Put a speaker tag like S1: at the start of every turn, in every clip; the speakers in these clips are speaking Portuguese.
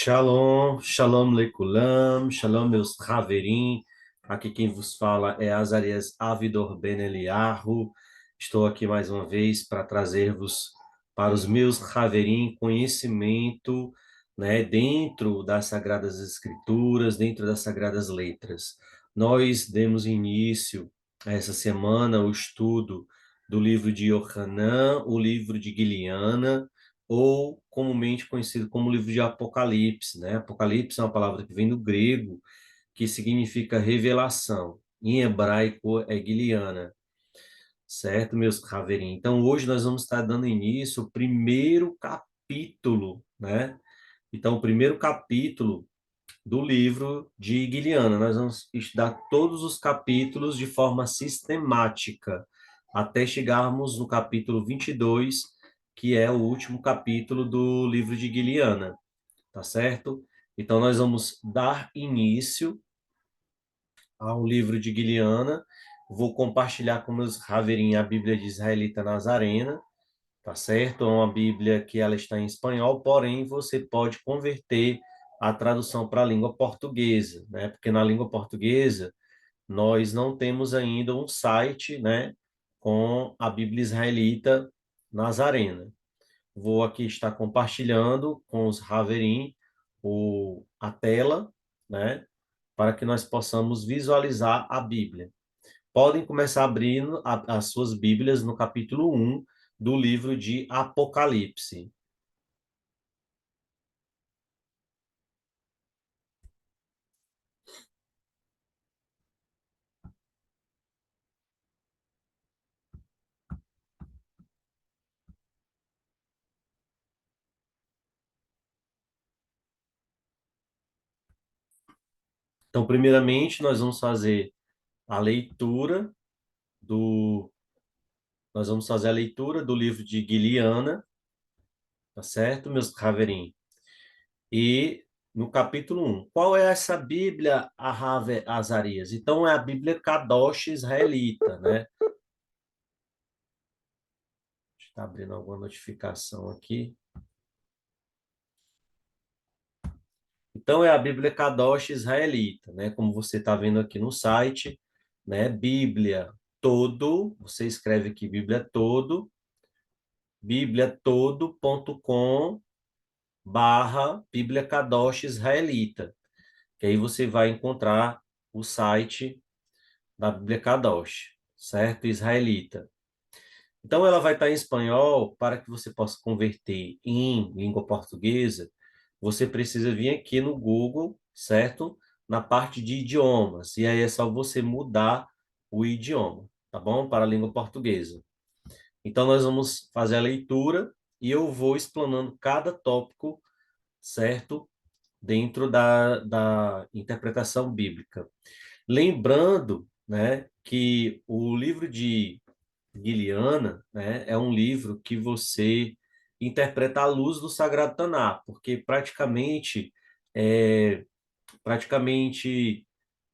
S1: Shalom, shalom lekulam, shalom meus haverim. Aqui quem vos fala é Azarias Avidor Ben Eliyahu. Estou aqui mais uma vez para trazer-vos para os meus haverim conhecimento, né, dentro das Sagradas Escrituras, dentro das Sagradas Letras. Nós demos início a essa semana o estudo do livro de Yohanan, o livro de Guiliana, ou comumente conhecido como livro de Apocalipse, né? Apocalipse é uma palavra que vem do grego, que significa revelação. Em hebraico é Guiliana, certo, meus caveirinhos? Então, hoje nós vamos estar dando início ao primeiro capítulo, né? Então, o primeiro capítulo do livro de Guiliana. Nós vamos estudar todos os capítulos de forma sistemática, até chegarmos no capítulo 22, que é o último capítulo do livro de Guiliana, tá certo? Então, nós vamos dar início ao livro de Guiliana. Vou compartilhar com meus Raveirinhos a Bíblia de Israelita Nazarena, tá certo? É uma Bíblia que ela está em espanhol, porém você pode converter a tradução para a língua portuguesa, né? Porque na língua portuguesa nós não temos ainda um site, né, com a Bíblia Israelita Nazarena. Vou aqui estar compartilhando com os Haverim a tela, né, para que nós possamos visualizar a Bíblia. Podem começar abrindo as suas Bíblias no capítulo 1 do livro de Apocalipse. Então, primeiramente, a leitura do nós vamos fazer a leitura do livro de Guiliana, tá certo, meus Haverim? E no capítulo 1, qual é essa Bíblia Ahave Azarias? Então, é a Bíblia Kadosh israelita, né? Está abrindo alguma notificação aqui. Então, é a Bíblia Kadosh israelita, né? Como você está vendo aqui no site, né? Bíblia todo, você escreve aqui Bíblia todo, bibliatodo.com/, Bíblia Kadosh israelita, que aí você vai encontrar o site da Bíblia Kadosh, certo? Israelita. Então, ela vai estar em espanhol. Para que você possa converter em língua portuguesa, você precisa vir aqui no Google, certo? Na parte de idiomas. E aí é só você mudar o idioma, tá bom? Para a língua portuguesa. Então, nós vamos fazer a leitura e eu vou explanando cada tópico, certo? Dentro da interpretação bíblica. Lembrando, né, que o livro de Guiliana, né, é um livro que você interpreta à luz do Sagrado Taná, porque praticamente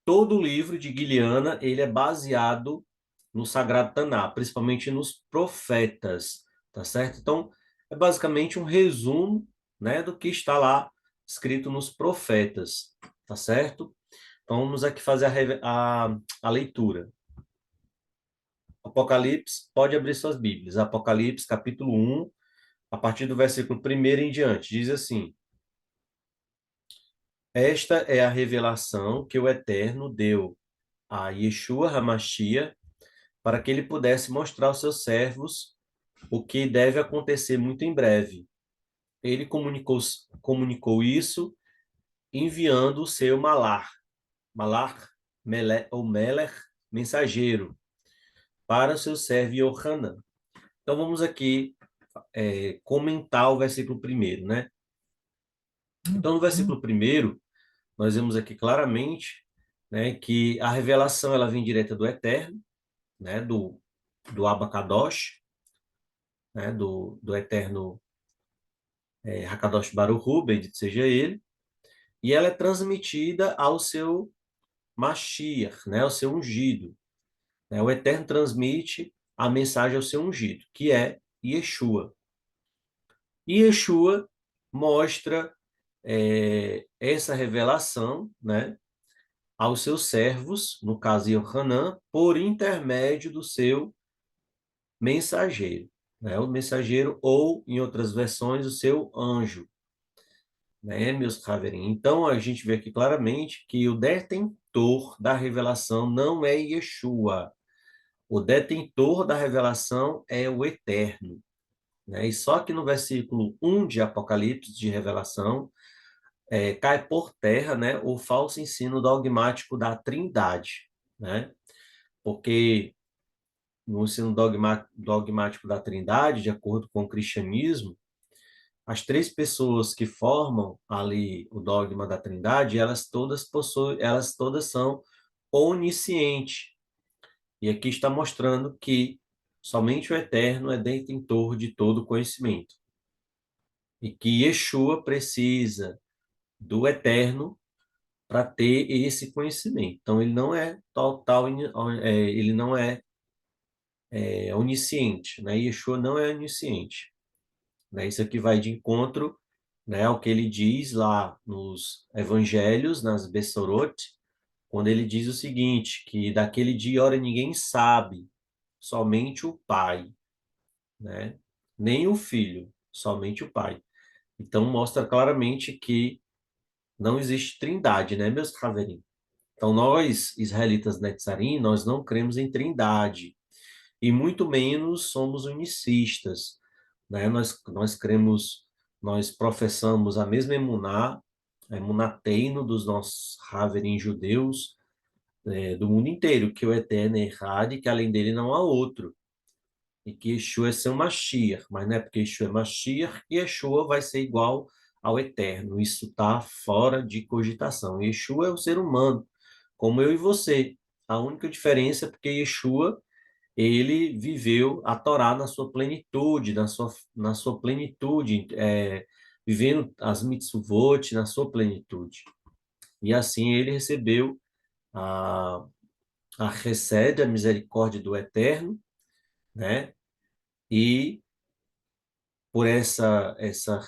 S1: todo o livro de Guiliana ele é baseado no Sagrado Taná, principalmente nos profetas, tá certo? Então, é basicamente um resumo, né, do que está lá escrito nos profetas, tá certo? Então, vamos aqui fazer a leitura. Apocalipse, pode abrir suas Bíblias. Apocalipse, capítulo 1, a partir do versículo 1 em diante, diz assim: Esta é a revelação que o Eterno deu a Yeshua HaMashiach para que ele pudesse mostrar aos seus servos o que deve acontecer muito em breve. Ele comunicou isso enviando o seu Malach, ou Meler, mensageiro, para o seu servo Yohanan. Então vamos aqui comentar o versículo primeiro, né? Então, no versículo primeiro, nós vemos aqui claramente, né, que a revelação ela vem direta do Eterno, né, do Abacadosh, né, do Eterno Hakadosh Baruch Hu, bendito seja ele, e ela é transmitida ao seu Mashiach, né, ao seu ungido. Né? O Eterno transmite a mensagem ao seu ungido, que é Yeshua. E Yeshua mostra essa revelação, né, aos seus servos, no caso Yohanan, por intermédio do seu mensageiro, né, o mensageiro ou, em outras versões, o seu anjo, né, meus Haverim? Então, a gente vê aqui claramente que o detentor da revelação não é Yeshua. O detentor da revelação é o Eterno, né? E só que no versículo 1 de Apocalipse, de Revelação, cai por terra, né, o falso ensino dogmático da Trindade, né? Porque no ensino dogmático da Trindade, de acordo com o cristianismo, as três pessoas que formam ali o dogma da Trindade, elas todas são oniscientes. E aqui está mostrando que somente o Eterno é detentor de todo conhecimento. E que Yeshua precisa do Eterno para ter esse conhecimento. Então, ele não é ele não é onisciente, né? Yeshua não é onisciente, né? Isso aqui vai de encontro, né, ao que ele diz lá nos evangelhos, nas Bessorot, quando ele diz o seguinte, que daquele dia e hora ninguém sabe, somente o Pai, né? Nem o Filho, somente o Pai. Então mostra claramente que não existe trindade, né, meus Haverim? Então nós, israelitas Netzarim, nós não cremos em trindade, e muito menos somos unicistas, né? Nós cremos, nós professamos a mesma emuná, a emuná teino dos nossos Haverim judeus, do mundo inteiro, que o Eterno é errado e que além dele não há outro. E que Yeshua é seu Mashiach, mas não é porque Yeshua é Mashiach que Yeshua vai ser igual ao Eterno. Isso está fora de cogitação. Yeshua é um ser humano, como eu e você. A única diferença é porque Yeshua, ele viveu a Torá na sua plenitude, na sua plenitude, vivendo as mitzvot na sua plenitude. E assim ele recebeu a, recebe a misericórdia do Eterno, né? E por essa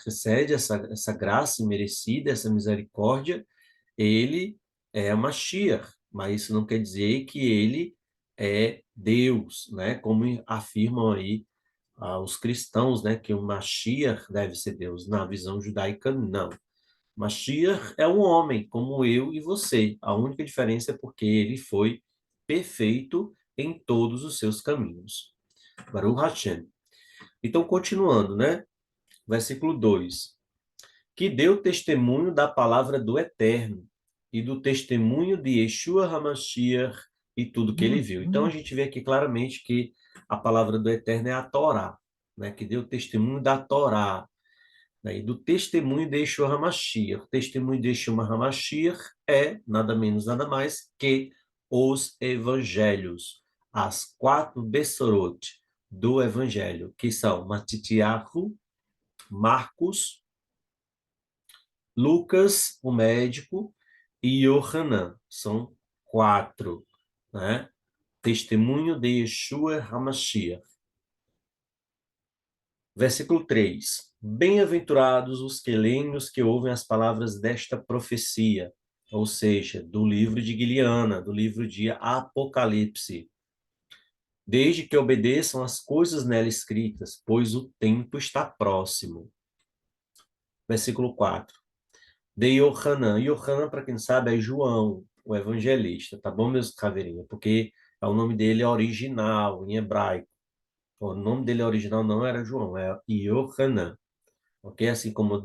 S1: recebe essa graça merecida, essa misericórdia, ele é a Mashiach, mas isso não quer dizer que ele é Deus, né? Como afirmam aí os cristãos, né? Que o Mashiach deve ser Deus. Na visão judaica, não. Mashiach é um homem, como eu e você. A única diferença é porque ele foi perfeito em todos os seus caminhos. Baruch Hashem. Então, continuando, né? Versículo 2: que deu testemunho da palavra do Eterno e do testemunho de Yeshua HaMashiach e tudo que ele viu. Então, a gente vê aqui claramente que a palavra do Eterno é a Torá, né? Que deu testemunho da Torá, né? E do testemunho de Yeshua HaMashiach. O testemunho de Yeshua HaMashiach é nada menos, nada mais que os evangelhos, as quatro Bessorot do evangelho, que são Matitiahu, Marcos, Lucas, o médico, e Yohanan. São quatro, né? Testemunho de Yeshua HaMashiach. Versículo 3. Bem-aventurados os que leem e os que ouvem as palavras desta profecia, ou seja, do livro de Guiliana, do livro de Apocalipse, desde que obedeçam às coisas nela escritas, pois o tempo está próximo. Versículo 4. De Yohanan. Yohanan, para quem não sabe, é João, o evangelista, tá bom, meus caveirinhos? Porque o nome dele é original, em hebraico. O nome dele original não era João, é Yohanan, ok? Assim como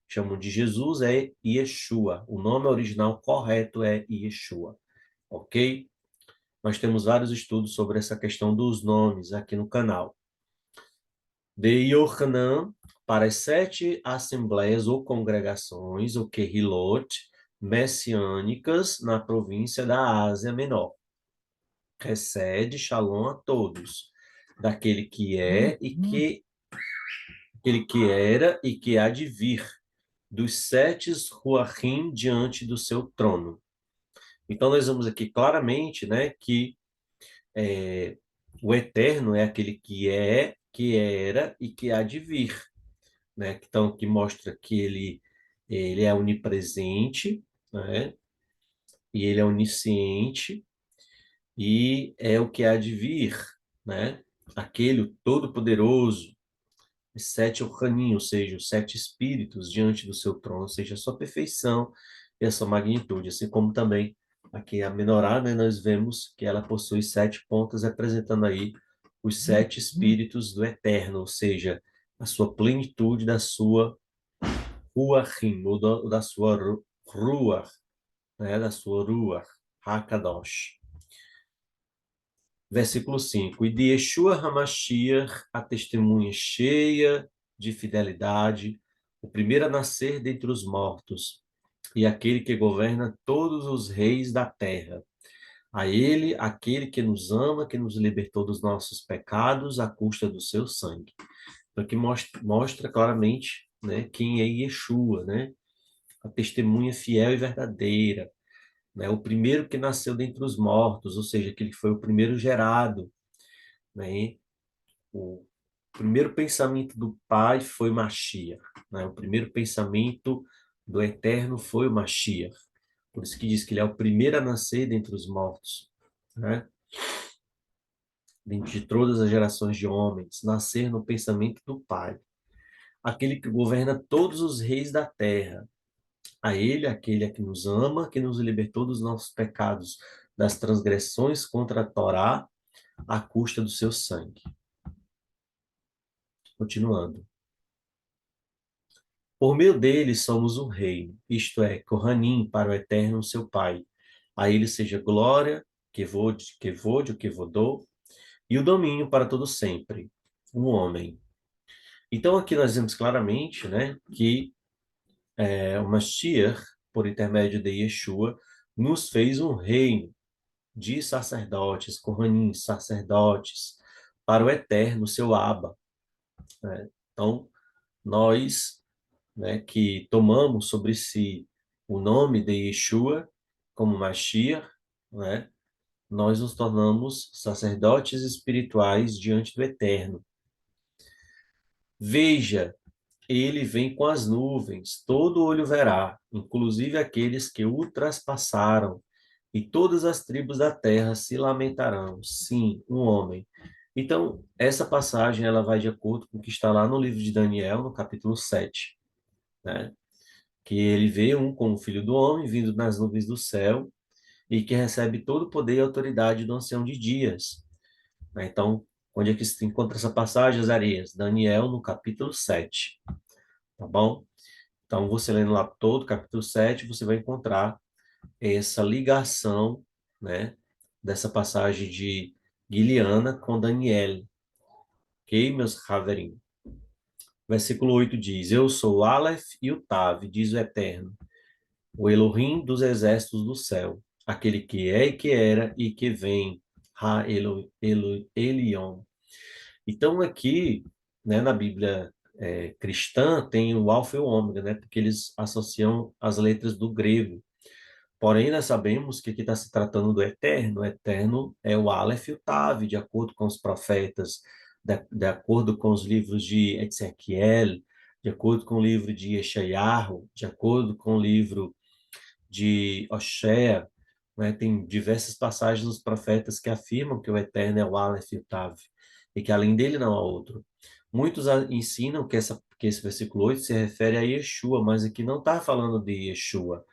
S1: chamam de Jesus, é Yeshua. O nome original correto é Yeshua, ok? Nós temos vários estudos sobre essa questão dos nomes aqui no canal. De Yohanan para as 7 assembleias ou congregações, o Kehilot, messiânicas na província da Ásia Menor. Recebe Shalom a todos, daquele que é e que aquele que era e que há de vir, dos 7 Ruachim diante do seu trono. Então nós vemos aqui claramente, né, que o Eterno é aquele que é, que era e que há de vir, né? Então que mostra que ele Ele é onipresente, né? E ele é onisciente e é o que há de vir, né? Aquele o Todo-Poderoso, os sete Orhanim, ou seja, os sete espíritos diante do seu trono, ou seja, a sua perfeição e a sua magnitude, assim como também aqui a menorá, né, nós vemos que ela possui sete pontas, representando aí os sete espíritos do eterno, ou seja, a sua plenitude da sua ruachim, ou da sua ruach, né, da sua ruach, hakadosh. Versículo 5. E de Yeshua Hamashiach, a testemunha cheia de fidelidade, o primeiro a nascer dentre os mortos, e aquele que governa todos os reis da terra. A ele, aquele que nos ama, que nos libertou dos nossos pecados à custa do seu sangue. Então, aqui mostra claramente, né, quem é Yeshua, né? A testemunha fiel e verdadeira, né? O primeiro que nasceu dentre os mortos, ou seja, aquele que foi o primeiro gerado, né? O primeiro pensamento do Pai foi Mashiach, né? O primeiro pensamento do Eterno foi o Mashiach. Por isso que diz que ele é o primeiro a nascer dentre os mortos, né? Dentre todas as gerações de homens, nascer no pensamento do Pai. Aquele que governa todos os reis da terra. A ele, aquele a que nos ama, que nos libertou dos nossos pecados, das transgressões contra a Torá, à custa do seu sangue. Continuando. Por meio dele somos um reino, isto é, Kohanim para o Eterno, seu Pai. A ele seja glória, Kevod, o Kevodô, e o domínio para todo sempre. Um homem. Então aqui nós vemos claramente, né, que o Mashiach, por intermédio de Yeshua, nos fez um reino de sacerdotes, Kohanim, sacerdotes, para o Eterno, seu Abba, né? Então, nós, né, que tomamos sobre si o nome de Yeshua como Mashiach, né, nós nos tornamos sacerdotes espirituais diante do Eterno. Veja, ele vem com as nuvens, todo olho verá, inclusive aqueles que o traspassaram, e todas as tribos da terra se lamentarão. Sim, um homem. Então, essa passagem ela vai de acordo com o que está lá no livro de Daniel, no capítulo 7, né? Que ele vê um como filho do homem vindo nas nuvens do céu e que recebe todo o poder e autoridade do ancião de dias, né? Então, onde é que se encontra essa passagem, Azarias? Daniel, no capítulo 7, tá bom? Então, você lendo lá todo o capítulo 7, você vai encontrar essa ligação, né, dessa passagem de Guiliana com Daniel, ok, meus Haverim? Versículo 8 diz: Eu sou o Aleph e o Tav, diz o Eterno, o Elohim dos exércitos do céu, aquele que é e que era e que vem, Elion. Então aqui, né, na Bíblia cristã tem o Alfa e o Ômega, né, porque eles associam as letras do grego. Porém, nós sabemos que aqui está se tratando do Eterno. O Eterno é o Aleph e o Tav, de acordo com os profetas, de acordo com os livros de Ezequiel, de acordo com o livro de Yeshayahu, de acordo com o livro de Oshea, né? Tem diversas passagens dos profetas que afirmam que o Eterno é o Aleph e o Tav, e que além dele não há outro. Muitos ensinam que esse versículo 8 se refere a Yeshua, mas aqui não está falando de Yeshua.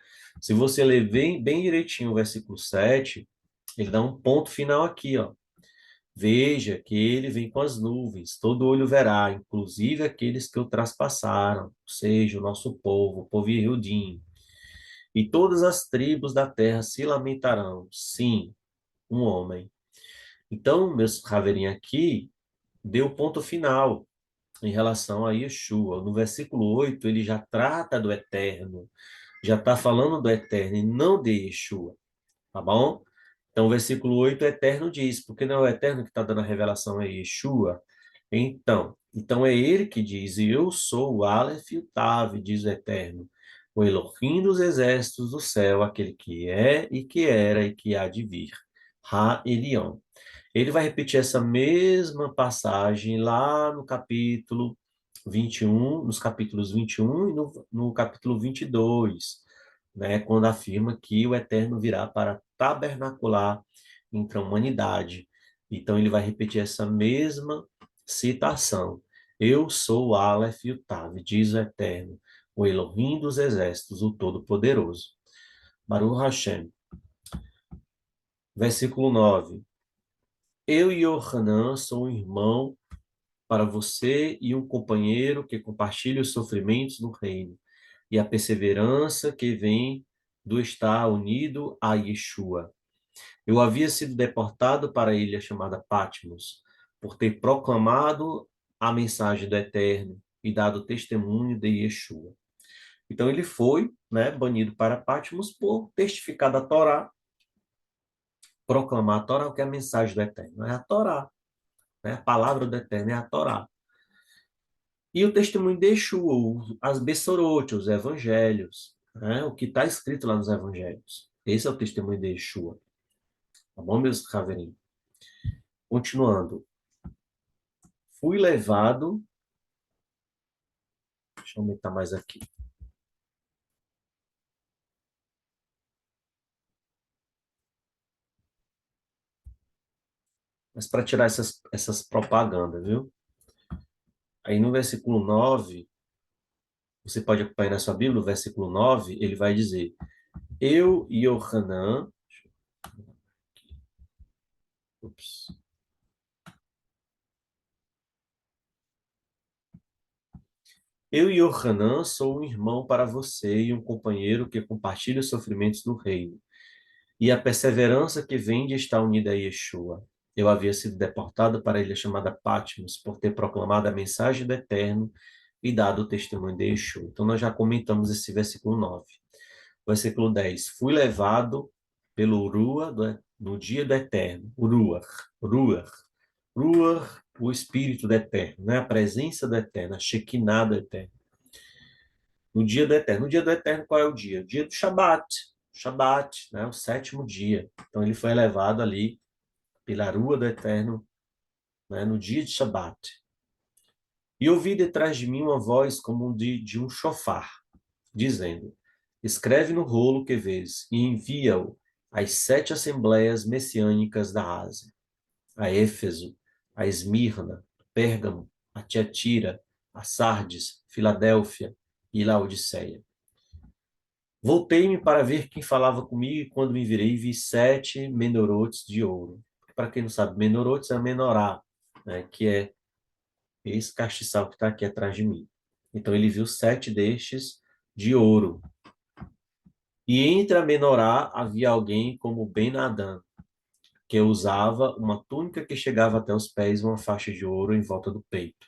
S1: Se você ler bem direitinho o versículo 7, ele dá um ponto final aqui, ó. Veja que ele vem com as nuvens, todo olho verá, inclusive aqueles que o traspassaram, ou seja, o nosso povo, o povo Yehudim. E todas as tribos da terra se lamentarão. Sim, um homem. Então, meus Raverinha aqui deu o ponto final em relação a Yeshua. No versículo 8, ele já trata do eterno, já está falando do eterno e não de Yeshua, tá bom? Então, o versículo 8, o eterno diz, porque não é o eterno que está dando a revelação, é Yeshua. Então é ele que diz, e eu sou o Aleph e o Tav, diz o eterno, o Elohim dos exércitos do céu, aquele que é e que era e que há de vir. Ha-Elion. Ele vai repetir essa mesma passagem lá no capítulo 21, nos capítulos 21 e no capítulo 22, né, quando afirma que o Eterno virá para tabernacular entre a humanidade. Então ele vai repetir essa mesma citação. Eu sou o Aleph e o Tav, diz o Eterno, o Elohim dos exércitos, o Todo-Poderoso. Baruch Hashem. Versículo 9. Eu e Yohanan sou um irmão para você e um companheiro que compartilha os sofrimentos no reino e a perseverança que vem do estar unido a Yeshua. Eu havia sido deportado para a ilha chamada Patmos, por ter proclamado a mensagem do Eterno e dado testemunho de Yeshua. Então ele foi, né, banido para Patmos por testificar da Torá, proclamar a Torá, o que é a mensagem do Eterno, é a Torá, né? A palavra do Eterno é a Torá. E o testemunho de Yeshua, as Bessorot, os evangelhos, né? O que está escrito lá nos evangelhos. Esse é o testemunho de Yeshua. Tá bom, meus caveirinhos? Continuando. Fui levado. Deixa eu aumentar mais aqui. Mas para tirar essas propagandas, viu? Aí no versículo 9, você pode acompanhar na sua Bíblia, no versículo 9, ele vai dizer: Eu e Yohanan. Ups. Eu e Yohanan sou um irmão para você e um companheiro que compartilha os sofrimentos do reino e a perseverança que vem de estar unida a Yeshua. Eu havia sido deportado para a ilha chamada Patmos por ter proclamado a mensagem do Eterno e dado o testemunho de Yeshua. Então, nós já comentamos esse versículo 9. Versículo 10. Fui levado pelo no dia do Eterno. Ruach, o Espírito do Eterno, né? A presença do Eterno, a Shekinah do Eterno. No dia do Eterno. No dia do Eterno, qual é o dia? O dia do Shabat. Shabat, né? O sétimo dia. Então, ele foi elevado ali pela rua do Eterno, né? No dia de Shabat. E ouvi detrás de mim uma voz como de um chofar, dizendo: Escreve no rolo que vês e envia-o às 7 assembleias messiânicas da Ásia, a Éfeso, a Esmirna, Pérgamo, a Tiatira, a Sardes, Filadélfia e Laodiceia. Voltei-me para ver quem falava comigo e quando me virei, vi 7 menorotes de ouro. Para quem não sabe, menorotes é a menorá, né, que é esse castiçal que está aqui atrás de mim. Então ele viu 7 destes de ouro. E entre a menorá havia alguém como Ben-Hadad, que usava uma túnica que chegava até os pés e uma faixa de ouro em volta do peito.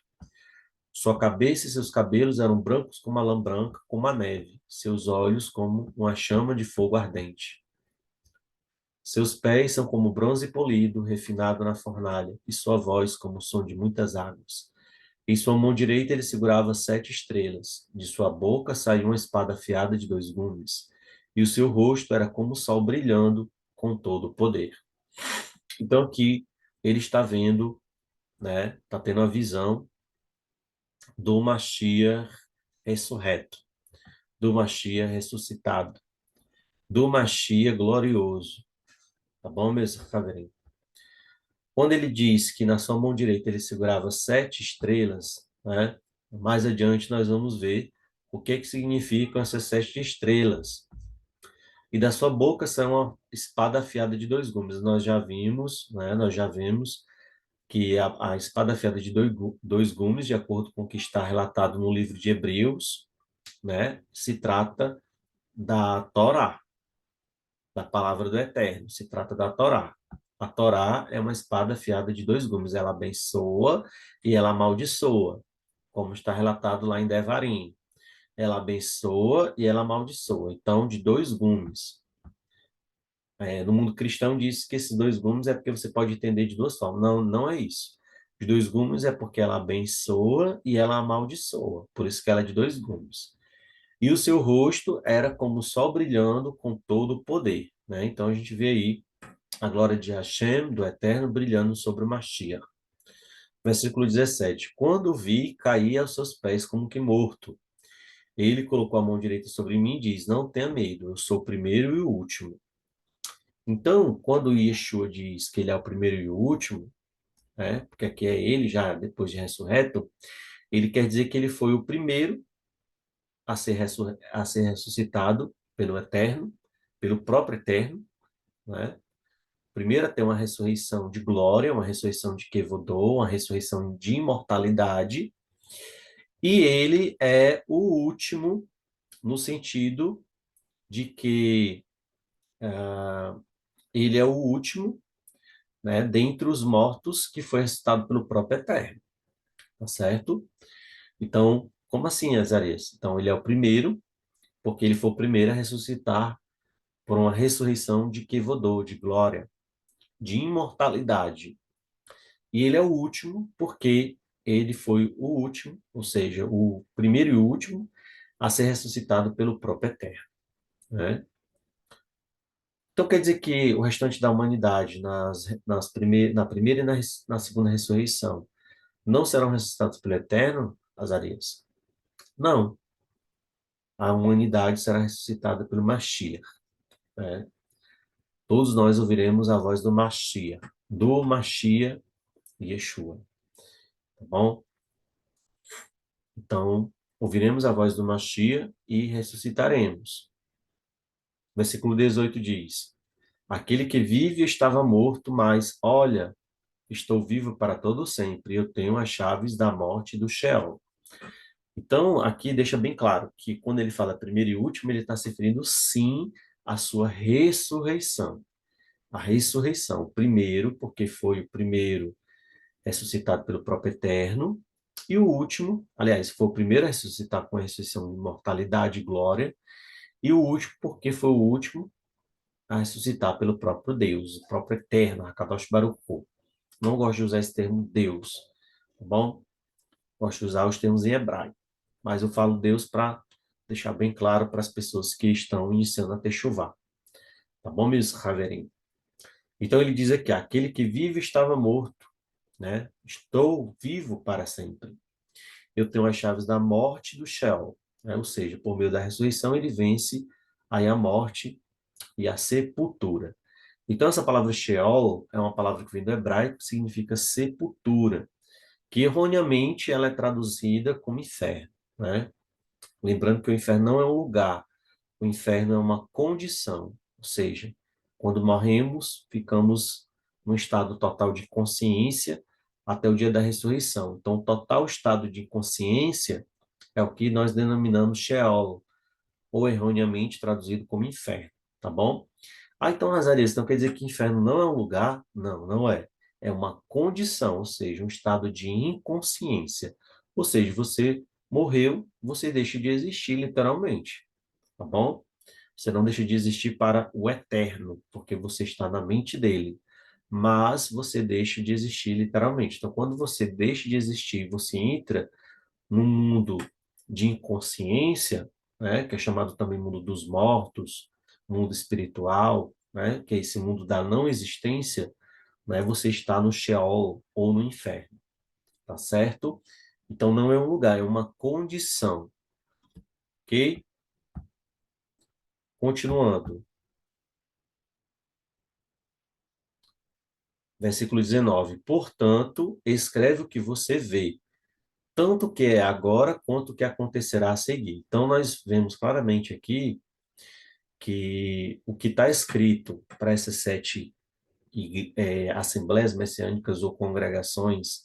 S1: Sua cabeça e seus cabelos eram brancos como a lã branca, como a neve, seus olhos como uma chama de fogo ardente. Seus pés são como bronze polido, refinado na fornalha, e sua voz como o som de muitas águas. Em sua mão direita ele segurava 7 estrelas. De sua boca saía uma espada afiada de 2 gumes. E o seu rosto era como o sol brilhando com todo o poder. Então aqui ele está vendo, né? Está tendo a visão do Mashiach ressurreto, do Mashiach ressuscitado, do Mashiach glorioso. Tá bom, meus caveirinhos? Quando ele diz que na sua mão direita ele segurava 7 estrelas, né? Mais adiante nós vamos ver o que que significam essas 7 estrelas. E da sua boca sai uma espada afiada de 2 gumes. Nós já vimos, né? Nós já vimos que a espada afiada de 2 gumes, de acordo com o que está relatado no livro de Hebreus, né? Se trata da Torá, da palavra do Eterno. Se trata da Torá. A Torá é uma espada afiada de 2 gumes. Ela abençoa e ela amaldiçoa, como está relatado lá em Devarim. Ela abençoa e ela amaldiçoa. Então, de 2 gumes. No mundo cristão diz que esses 2 gumes é porque você pode entender de 2 formas. Não, não é isso. Os 2 gumes é porque ela abençoa e ela amaldiçoa. Por isso que ela é de 2 gumes. E o seu rosto era como o sol brilhando com todo o poder, né? Então a gente vê aí a glória de Hashem, do Eterno, brilhando sobre o Mashiach. Versículo 17. Quando vi, caí aos seus pés como que morto. Ele colocou a mão direita sobre mim e diz: Não tenha medo, eu sou o primeiro e o último. Então, quando Yeshua diz que ele é o primeiro e o último, né, porque aqui é ele já depois de ressurreto, ele quer dizer que ele foi o primeiro a ser ressuscitado pelo Eterno, pelo próprio Eterno, né? Primeiro a ter uma ressurreição de glória, uma ressurreição de Kevodô, uma ressurreição de imortalidade, e ele é o último no sentido de que ele é o último, né, dentre os mortos que foi ressuscitado pelo próprio Eterno, tá certo? Então, como assim, Azarias? Então, ele é o primeiro, porque ele foi o primeiro a ressuscitar por uma ressurreição de Kevodô, de glória, de imortalidade. E ele é o último, porque ele foi o último, ou seja, o primeiro e o último a ser ressuscitado pelo próprio Eterno, né? Então quer dizer que o restante da humanidade, na primeira e na segunda ressurreição, não serão ressuscitados pelo Eterno, Azarias? Não. A humanidade será ressuscitada pelo Mashiach, né? Todos nós ouviremos a voz do Mashiach Yeshua, tá bom? Então, ouviremos a voz do Mashiach e ressuscitaremos. Versículo 18 diz: Aquele que vive estava morto, mas olha, estou vivo para todo sempre. Eu tenho as chaves da morte e do Sheol. Então, aqui deixa bem claro que quando ele fala primeiro e último, ele está se referindo sim à sua ressurreição. A ressurreição, primeiro, porque foi o primeiro ressuscitado pelo próprio Eterno, e o último, aliás, foi o primeiro a ressuscitar com a ressurreição de imortalidade e glória, e o último, porque foi o último a ressuscitar pelo próprio Deus, o próprio Eterno, Hakadosh Baruch Hu. Não gosto de usar esse termo Deus, tá bom? Gosto de usar os termos em hebraico, mas eu falo Deus para deixar bem claro para as pessoas que estão iniciando a techuvá, tá bom, meus Haverim? Então ele diz aqui, aquele que vive estava morto, né? Estou vivo para sempre. Eu tenho as chaves da morte e do Sheol, né? Ou seja, por meio da ressurreição ele vence aí a morte e a sepultura. Então essa palavra Sheol é uma palavra que vem do hebraico, que significa sepultura, que erroneamente ela é traduzida como inferno, né? Lembrando que o inferno não é um lugar, o inferno é uma condição, ou seja, quando morremos, ficamos num estado total de consciência até o dia da ressurreição. Então, o total estado de consciência é o que nós denominamos Sheol, ou erroneamente traduzido como inferno, tá bom? Ah, então, Nazaré, então quer dizer que inferno não é um lugar? Não, não é. É uma condição, ou seja, um estado de inconsciência. Ou seja, você morreu, você deixa de existir, literalmente, tá bom? Você não deixa de existir para o eterno, porque você está na mente dele. Mas você deixa de existir, literalmente. Então, quando você deixa de existir, você entra num mundo de inconsciência, né, que é chamado também mundo dos mortos, mundo espiritual, né, que é esse mundo da não existência, né, você está no Sheol ou no inferno, tá certo? Então não é um lugar, é uma condição, ok? Continuando, versículo 19. Portanto, escreve o que você vê, tanto o que é agora quanto o que acontecerá a seguir. Então nós vemos claramente aqui que o que está escrito para essas sete assembleias messiânicas ou congregações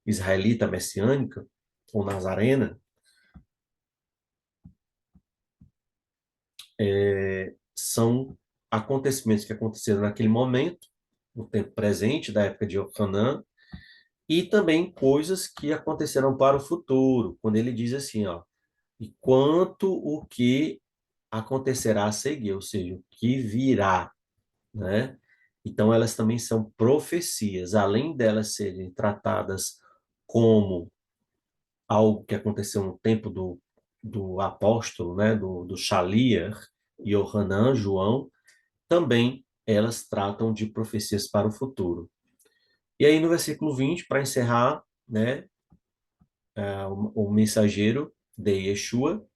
S1: israelita messiânica ou nazarena são acontecimentos que aconteceram naquele momento, no tempo presente, da época de Yohanan, e também coisas que acontecerão para o futuro, quando ele diz assim, ó, e quanto o que acontecerá a seguir, ou seja, o que virá, né? Então, elas também são profecias, além delas serem tratadas como algo que aconteceu no tempo do apóstolo, né? Do Shaliach, Yohanan, João, também elas tratam de profecias para o futuro. E aí, no versículo 20, para encerrar, né, o mensageiro de Yeshua,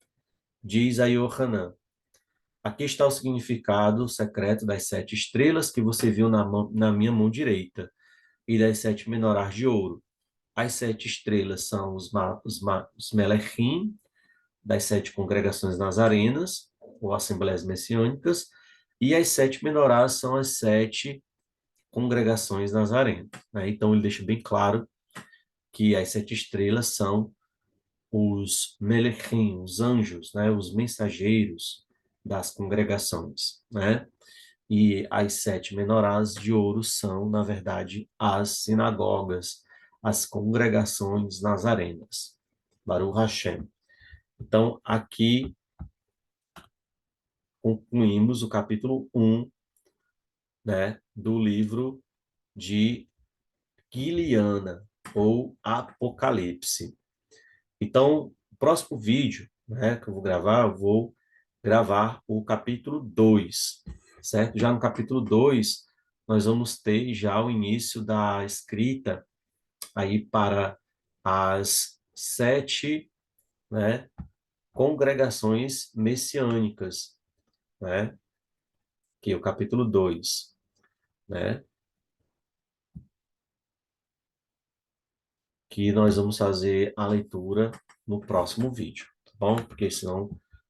S1: diz a Yohanan: aqui está o significado secreto das 7 estrelas que você viu na minha mão direita e das 7 menorás de ouro. As 7 estrelas são os Melechim, das 7 congregações nazarenas, ou assembleias messiânicas, e as 7 menorás são as 7 congregações nazarenas, né? Então, ele deixa bem claro que as 7 estrelas são os Melechim, os anjos, né? Os mensageiros das congregações, né? E as 7 menorás de ouro são, na verdade, as sinagogas, as congregações nazarenas. Baruch Hashem. Então, aqui concluímos o capítulo 1, né, do livro de Guiliana, ou Apocalipse. Então, o próximo vídeo, né, que eu vou gravar o capítulo 2, certo? Já no capítulo 2, nós vamos ter já o início da escrita aí para as 7, né, congregações messiânicas, né? Que é o capítulo 2, né? Que nós vamos fazer a leitura no próximo vídeo, tá bom? Porque senão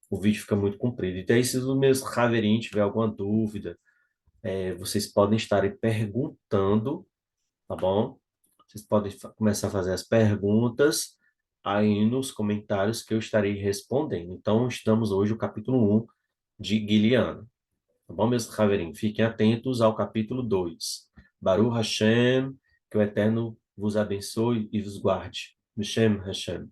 S1: o vídeo fica muito comprido. Então, aí, se os meus Haverinhos tiver alguma dúvida, vocês podem estar aí perguntando, tá bom? Vocês podem começar a fazer as perguntas aí nos comentários que eu estarei respondendo. Então, estamos hoje no capítulo 1 de Guiliano. Tá bom, meus Haverinhos? Fiquem atentos ao capítulo 2. Baruch Hashem, que o Eterno vos abençoe e vos guarde. Beshem Hashem.